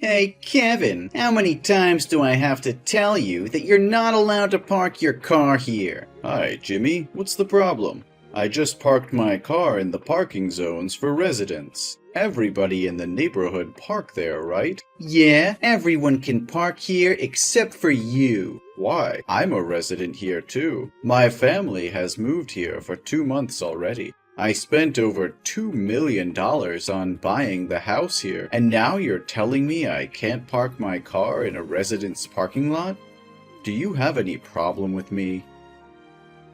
Hey, Kevin, how many times do I have to tell you that you're not allowed to park your car here? Hi, Jimmy. What's the problem? I just parked my car in the parking zones for residents. Everybody in the neighborhood park there, right? Yeah, everyone can park here except for you. Why? I'm a resident here too. My family has moved here for 2 months already. I spent over $2 million on buying the house here, and now you're telling me I can't park my car in a resident's parking lot? Do you have any problem with me?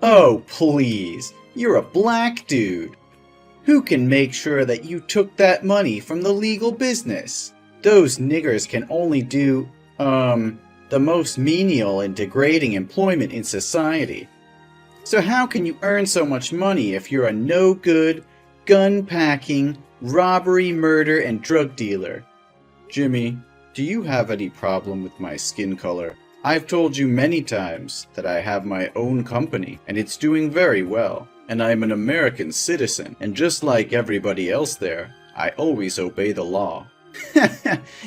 Oh, please. You're a black dude. Who can make sure that you took that money from the legal business? Those niggers can only do, the most menial and degrading employment in society. So how can you earn so much money if you're a no-good, gun-packing, robbery, murder, and drug dealer? Jimmy, do you have any problem with my skin color? I've told you many times that I have my own company, and it's doing very well. And I'm an American citizen, and just like everybody else there, I always obey the law.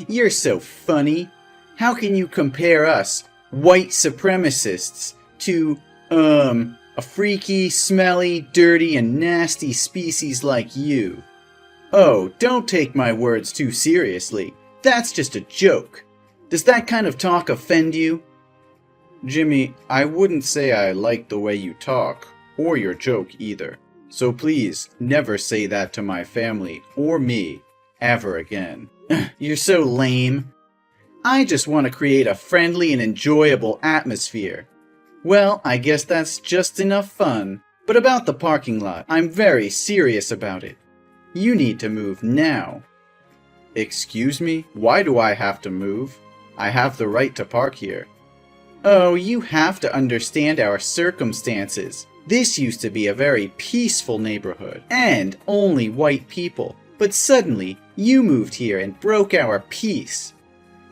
You're so funny. How can you compare us, white supremacists, to, a freaky, smelly, dirty, and nasty species like you? Oh, don't take my words too seriously. That's just a joke. Does that kind of talk offend you? Jimmy, I wouldn't say I like the way you talk, or your joke either. So please, never say that to my family or me, ever again. You're so lame. I just want to create a friendly and enjoyable atmosphere. Well, I guess that's just enough fun. But about the parking lot, I'm very serious about it. You need to move now. Excuse me? Why do I have to move? I have the right to park here. Oh, you have to understand our circumstances. This used to be a very peaceful neighborhood, and only white people. But suddenly, you moved here and broke our peace.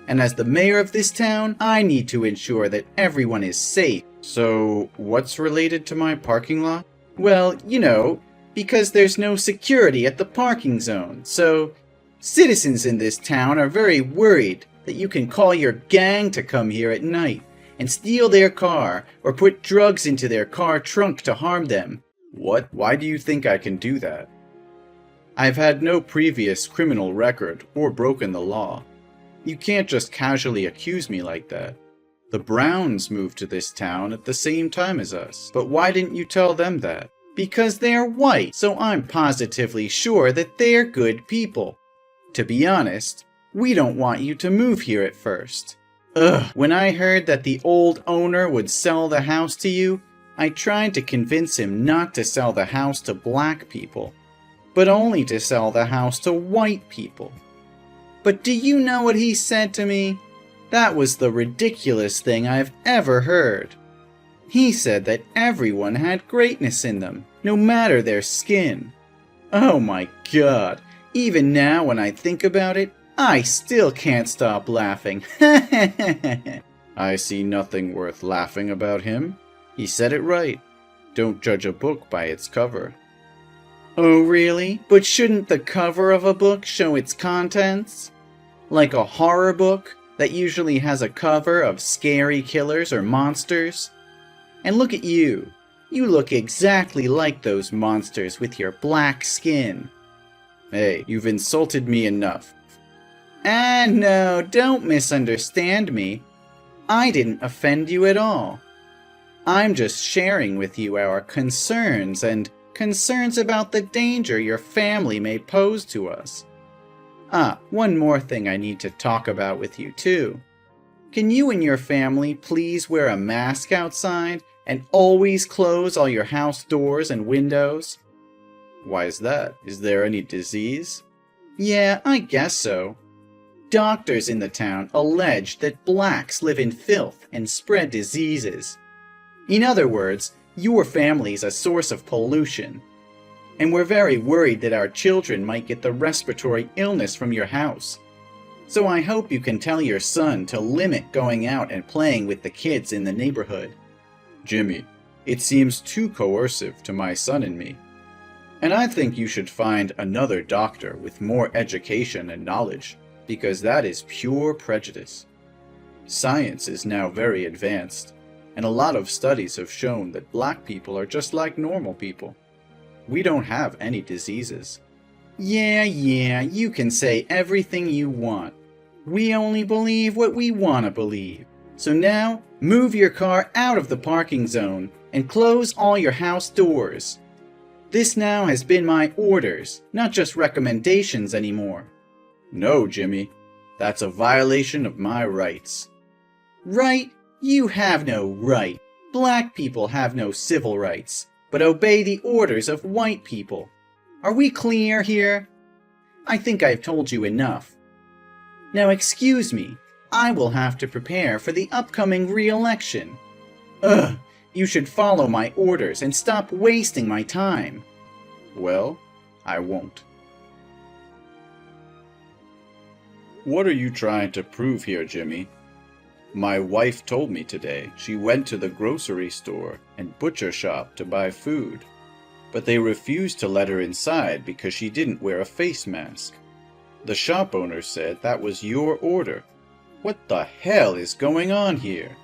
And as the mayor of this town, I need to ensure that everyone is safe. So, what's related to my parking lot? Well, you know, because there's no security at the parking zone, so citizens in this town are very worried that you can call your gang to come here at night and steal their car or put drugs into their car trunk to harm them. What? Why do you think I can do that? I've had no previous criminal record or broken the law. You can't just casually accuse me like that. The Browns moved to this town at the same time as us, but why didn't you tell them that? Because they're white, so I'm positively sure that they're good people. To be honest, we don't want you to move here at first. When I heard that the old owner would sell the house to you, I tried to convince him not to sell the house to black people, but only to sell the house to white people. But do you know what he said to me? That was the ridiculous thing I've ever heard. He said that everyone had greatness in them, no matter their skin. Oh my God, even now when I think about it, I still can't stop laughing. I see nothing worth laughing about him. He said it right. Don't judge a book by its cover. Oh really? But shouldn't the cover of a book show its contents? Like a horror book that usually has a cover of scary killers or monsters? And look at you. You look exactly like those monsters with your black skin. Hey, you've insulted me enough. No, don't misunderstand me. I didn't offend you at all. I'm just sharing with you our concerns and concerns about the danger your family may pose to us. One more thing I need to talk about with you too. Can you and your family please wear a mask outside and always close all your house doors and windows? Why is that? Is there any disease? Yeah, I guess so. Doctors in the town allege that blacks live in filth and spread diseases. In other words, your family's a source of pollution. And we're very worried that our children might get the respiratory illness from your house. So I hope you can tell your son to limit going out and playing with the kids in the neighborhood. Jimmy, it seems too coercive to my son and me. And I think you should find another doctor with more education and knowledge, because that is pure prejudice. Science is now very advanced, and a lot of studies have shown that black people are just like normal people. We don't have any diseases. Yeah, you can say everything you want. We only believe what we want to believe. So now, move your car out of the parking zone and close all your house doors. This now has been my orders, not just recommendations anymore. No, Jimmy. That's a violation of my rights. Right? You have no right. Black people have no civil rights, but obey the orders of white people. Are we clear here? I think I've told you enough. Now excuse me, I will have to prepare for the upcoming re-election. Ugh, you should follow my orders and stop wasting my time. Well, I won't. What are you trying to prove here, Jimmy? My wife told me today she went to the grocery store and butcher shop to buy food, but they refused to let her inside because she didn't wear a face mask. The shop owner said that was your order. What the hell is going on here?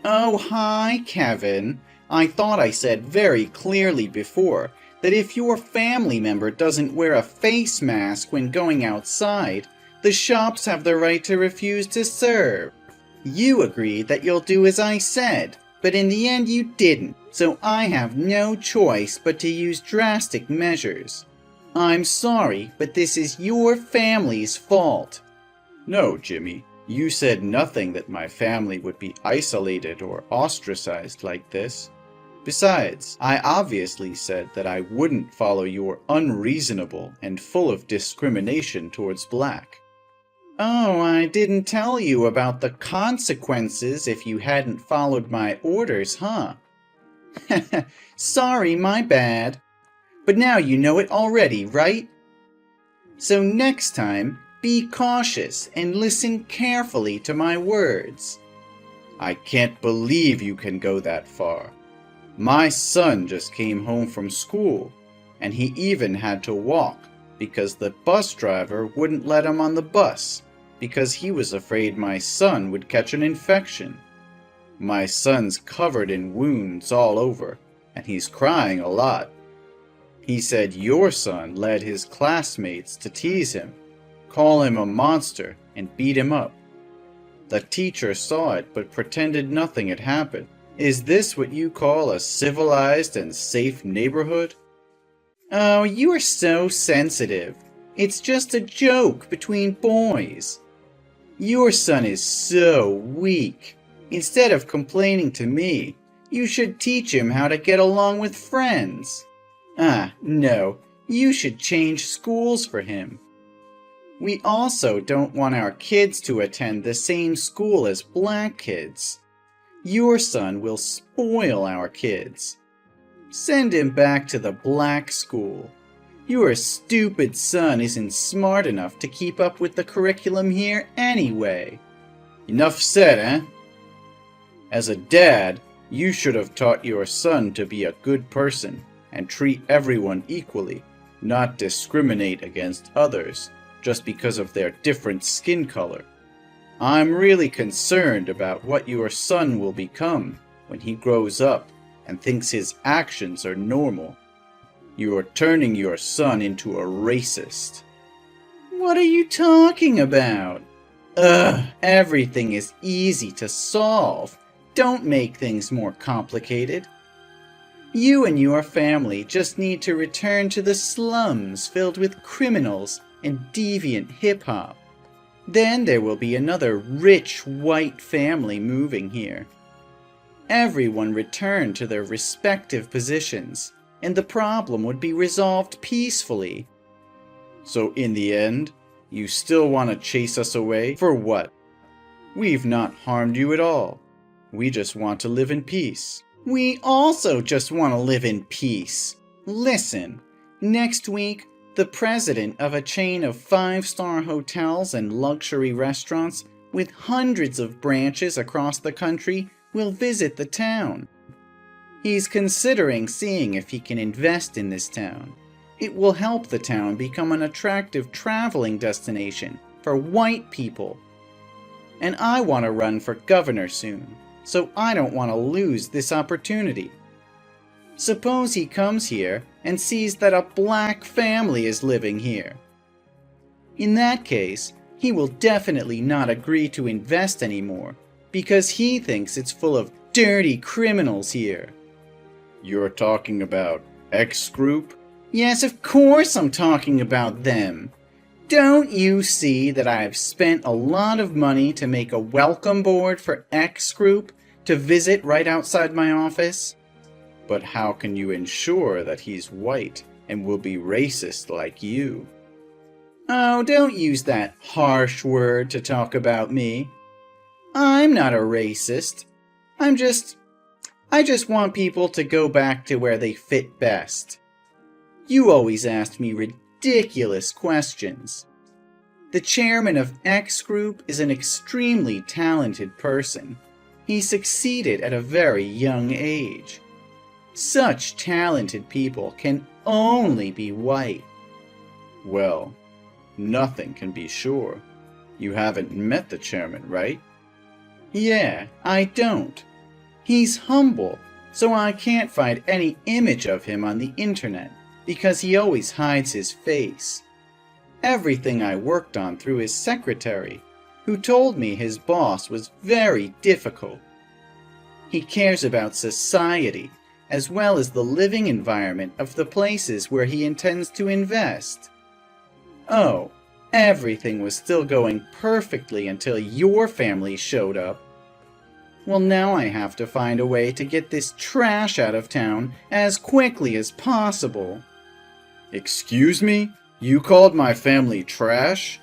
Oh, hi, Kevin. I thought I said very clearly before that if your family member doesn't wear a face mask when going outside, the shops have the right to refuse to serve. You agreed that you'll do as I said, but in the end you didn't, so I have no choice but to use drastic measures. I'm sorry, but this is your family's fault. No, Jimmy. You said nothing that my family would be isolated or ostracized like this. Besides, I obviously said that I wouldn't follow your unreasonable and full of discrimination towards black. Oh, I didn't tell you about the consequences if you hadn't followed my orders, huh? Sorry, my bad. But now you know it already, right? So next time, be cautious and listen carefully to my words. I can't believe you can go that far. My son just came home from school, and he even had to walk because the bus driver wouldn't let him on the bus because he was afraid my son would catch an infection. My son's covered in wounds all over, and he's crying a lot. He said your son led his classmates to tease him, call him a monster, and beat him up. The teacher saw it but pretended nothing had happened. Is this what you call a civilized and safe neighborhood? Oh, you are so sensitive. It's just a joke between boys. Your son is so weak. Instead of complaining to me, you should teach him how to get along with friends. No, you should change schools for him. We also don't want our kids to attend the same school as black kids. Your son will spoil our kids. Send him back to the black school. Your stupid son isn't smart enough to keep up with the curriculum here anyway. Enough said, eh? As a dad, you should have taught your son to be a good person and treat everyone equally, not discriminate against others just because of their different skin color. I'm really concerned about what your son will become when he grows up and thinks his actions are normal. You are turning your son into a racist. What are you talking about? Everything is easy to solve. Don't make things more complicated. You and your family just need to return to the slums filled with criminals and deviant hip-hop. Then there will be another rich white family moving here. Everyone return to their respective positions, and the problem would be resolved peacefully. So in the end, you still want to chase us away? For what? We've not harmed you at all. We just want to live in peace. We also just want to live in peace. Listen, next week, the president of a chain of 5-star hotels and luxury restaurants with hundreds of branches across the country will visit the town. He's considering seeing if he can invest in this town. It will help the town become an attractive traveling destination for white people. And I want to run for governor soon, so I don't want to lose this opportunity. Suppose he comes here and sees that a black family is living here. In that case, he will definitely not agree to invest anymore, because he thinks it's full of dirty criminals here. You're talking about X Group? Yes, of course I'm talking about them. Don't you see that I've spent a lot of money to make a welcome board for X Group to visit right outside my office? But how can you ensure that he's white and will be racist like you? Oh, don't use that harsh word to talk about me. I'm not a racist. I just want people to go back to where they fit best. You always asked me ridiculous questions. The chairman of X Group is an extremely talented person. He succeeded at a very young age. Such talented people can only be white. Well, nothing can be sure. You haven't met the chairman, right? Yeah, I don't. He's humble, so I can't find any image of him on the internet because he always hides his face. Everything I worked on through his secretary, who told me his boss was very difficult. He cares about society as well as the living environment of the places where he intends to invest. Oh, everything was still going perfectly until your family showed up. Well, now I have to find a way to get this trash out of town as quickly as possible. Excuse me? You called my family trash?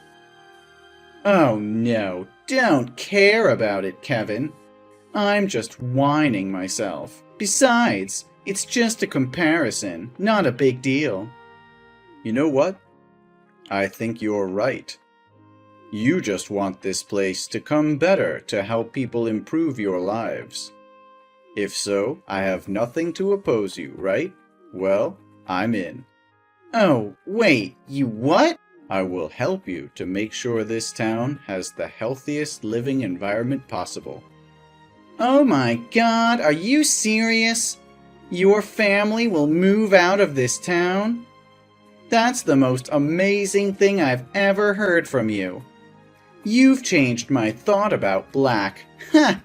Oh no, don't care about it, Kevin. I'm just whining myself. Besides, it's just a comparison, not a big deal. You know what? I think you're right. You just want this place to come better to help people improve your lives. If so, I have nothing to oppose you, right? Well, I'm in. Oh, wait, you what? I will help you to make sure this town has the healthiest living environment possible. Oh my God, are you serious? Your family will move out of this town? That's the most amazing thing I've ever heard from you. You've changed my thought about black. Ha!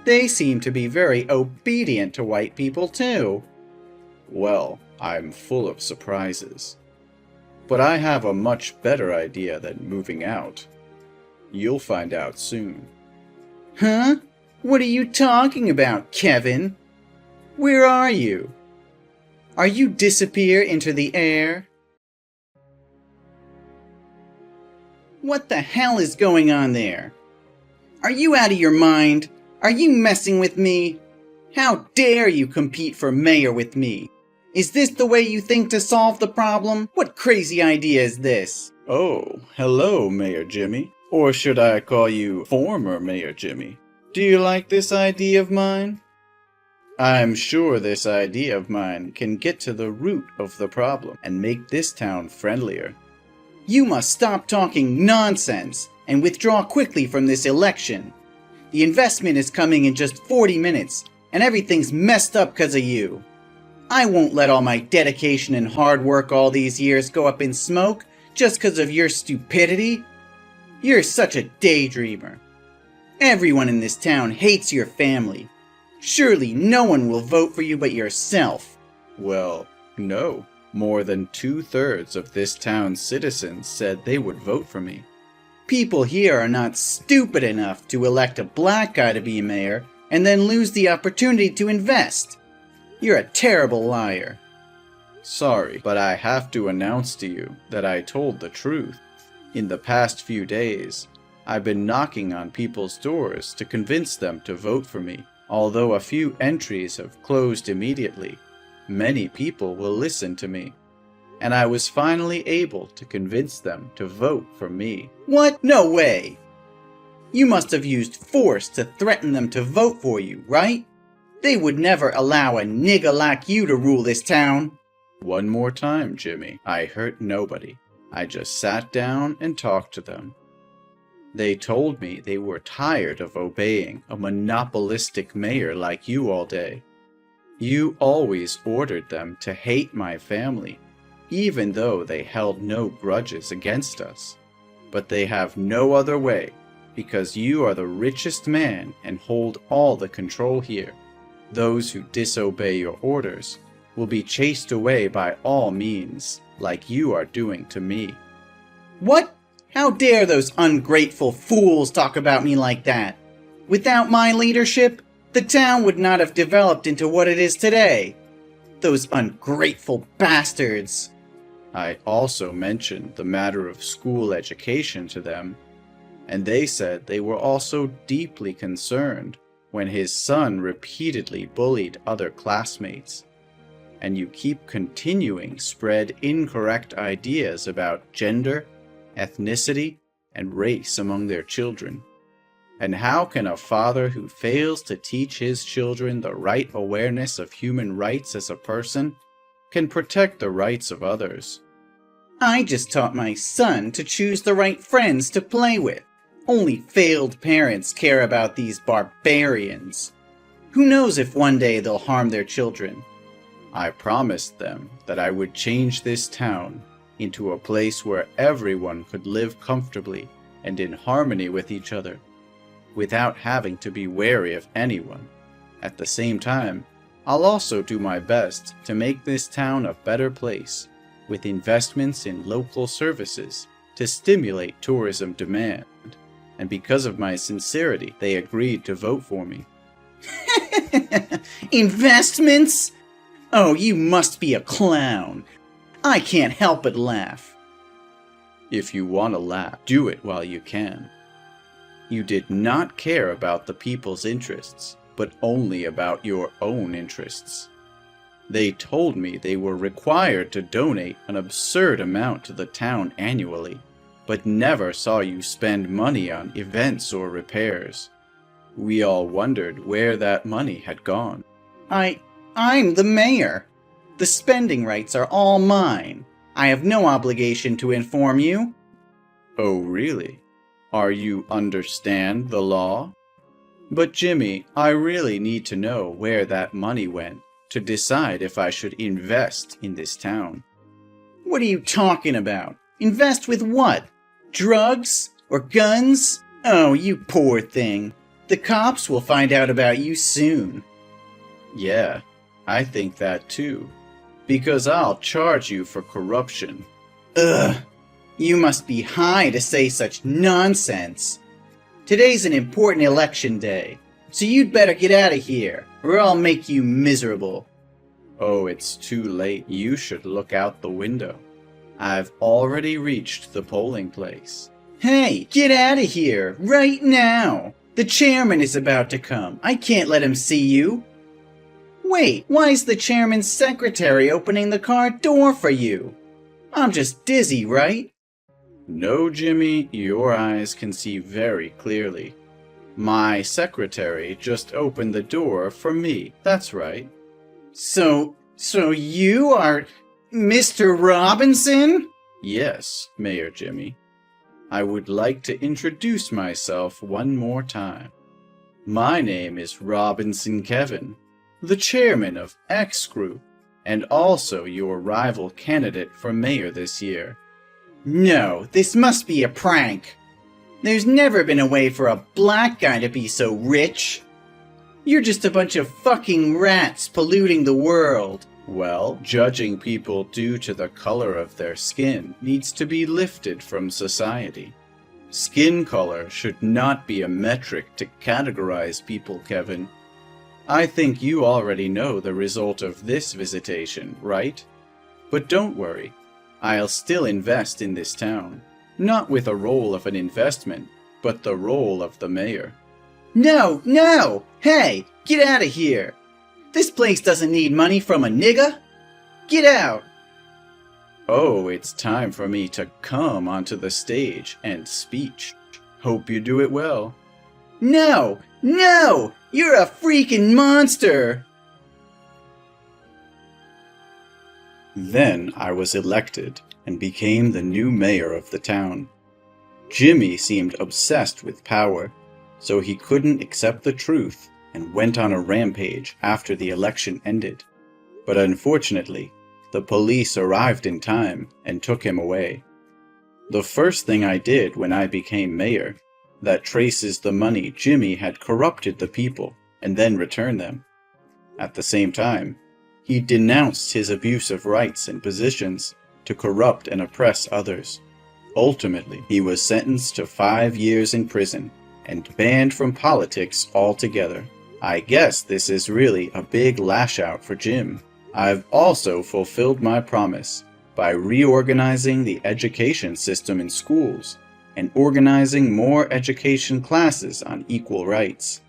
They seem to be very obedient to white people too. Well, I'm full of surprises. But I have a much better idea than moving out. You'll find out soon. Huh? What are you talking about, Kevin? Where are you? Are you disappear into the air? What the hell is going on there? Are you out of your mind? Are you messing with me? How dare you compete for mayor with me? Is this the way you think to solve the problem? What crazy idea is this? Oh, hello, Mayor Jimmy. Or should I call you former Mayor Jimmy? Do you like this idea of mine? I'm sure this idea of mine can get to the root of the problem and make this town friendlier. You must stop talking nonsense and withdraw quickly from this election. The investment is coming in just 40 minutes, and everything's messed up because of you. I won't let all my dedication and hard work all these years go up in smoke just because of your stupidity. You're such a daydreamer. Everyone in this town hates your family. Surely no one will vote for you but yourself. Well, no. More than 2/3 of this town's citizens said they would vote for me. People here are not stupid enough to elect a black guy to be mayor and then lose the opportunity to invest. You're a terrible liar. Sorry, but I have to announce to you that I told the truth. In the past few days, I've been knocking on people's doors to convince them to vote for me. Although a few entries have closed immediately, many people will listen to me. And I was finally able to convince them to vote for me. What? No way! You must have used force to threaten them to vote for you, right? They would never allow a nigga like you to rule this town. One more time, Jimmy. I hurt nobody. I just sat down and talked to them. They told me they were tired of obeying a monopolistic mayor like you all day. You always ordered them to hate my family, even though they held no grudges against us. But they have no other way, because you are the richest man and hold all the control here. Those who disobey your orders will be chased away by all means, like you are doing to me. What? How dare those ungrateful fools talk about me like that? Without my leadership, the town would not have developed into what it is today. Those ungrateful bastards. I also mentioned the matter of school education to them, and they said they were also deeply concerned when his son repeatedly bullied other classmates. And you keep continuing spread incorrect ideas about gender, ethnicity, and race among their children. And how can a father who fails to teach his children the right awareness of human rights as a person can protect the rights of others? I just taught my son to choose the right friends to play with. Only failed parents care about these barbarians. Who knows if one day they'll harm their children? I promised them that I would change this town into a place where everyone could live comfortably and in harmony with each other, without having to be wary of anyone. At the same time, I'll also do my best to make this town a better place, with investments in local services to stimulate tourism demand. And because of my sincerity, they agreed to vote for me. Investments? Oh, you must be a clown. I can't help but laugh. If you want to laugh, do it while you can. You did not care about the people's interests, but only about your own interests. They told me they were required to donate an absurd amount to the town annually, but never saw you spend money on events or repairs. We all wondered where that money had gone. I'm the mayor. The spending rights are all mine. I have no obligation to inform you. Oh, really? Are you understand the law? But Jimmy, I really need to know where that money went to decide if I should invest in this town. What are you talking about? Invest with what? Drugs? Or guns? Oh, you poor thing. The cops will find out about you soon. Yeah, I think that too. Because I'll charge you for corruption. Ugh, you must be high to say such nonsense. Today's an important election day, so you'd better get out of here, or I'll make you miserable. Oh, it's too late. You should look out the window. I've already reached the polling place. Hey, get out of here, right now! The chairman is about to come. I can't let him see you. Wait, why is the chairman's secretary opening the car door for you? I'm just dizzy, right? No, Jimmy, your eyes can see very clearly. My secretary just opened the door for me, that's right. So you are Mr. Robinson? Yes, Mayor Jimmy. I would like to introduce myself one more time. My name is Robinson Kevin, the chairman of X Group, and also your rival candidate for mayor this year. No, this must be a prank. There's never been a way for a black guy to be so rich. You're just a bunch of fucking rats polluting the world. Well, judging people due to the color of their skin needs to be lifted from society. Skin color should not be a metric to categorize people, Kevin. I think you already know the result of this visitation, right? But don't worry. I'll still invest in this town. Not with a role of an investment, but the role of the mayor. No! Hey, get out of here! This place doesn't need money from a nigga! Get out! Oh, it's time for me to come onto the stage and speech. Hope you do it well. No! You're a freaking monster! Then I was elected and became the new mayor of the town. Jimmy seemed obsessed with power, so he couldn't accept the truth and went on a rampage after the election ended. But unfortunately, the police arrived in time and took him away. The first thing I did when I became mayor, that traces the money Jimmy had corrupted the people and then returned them. At the same time, he denounced his abuse of rights and positions to corrupt and oppress others. Ultimately, he was sentenced to 5 years in prison and banned from politics altogether. I guess this is really a big lash out for Jim. I've also fulfilled my promise by reorganizing the education system in schools and organizing more education classes on equal rights.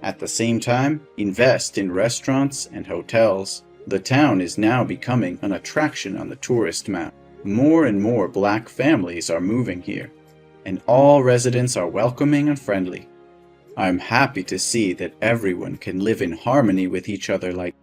At the same time, invest in restaurants and hotels. The town is now becoming an attraction on the tourist map. More and more black families are moving here, and all residents are welcoming and friendly. I'm happy to see that everyone can live in harmony with each other like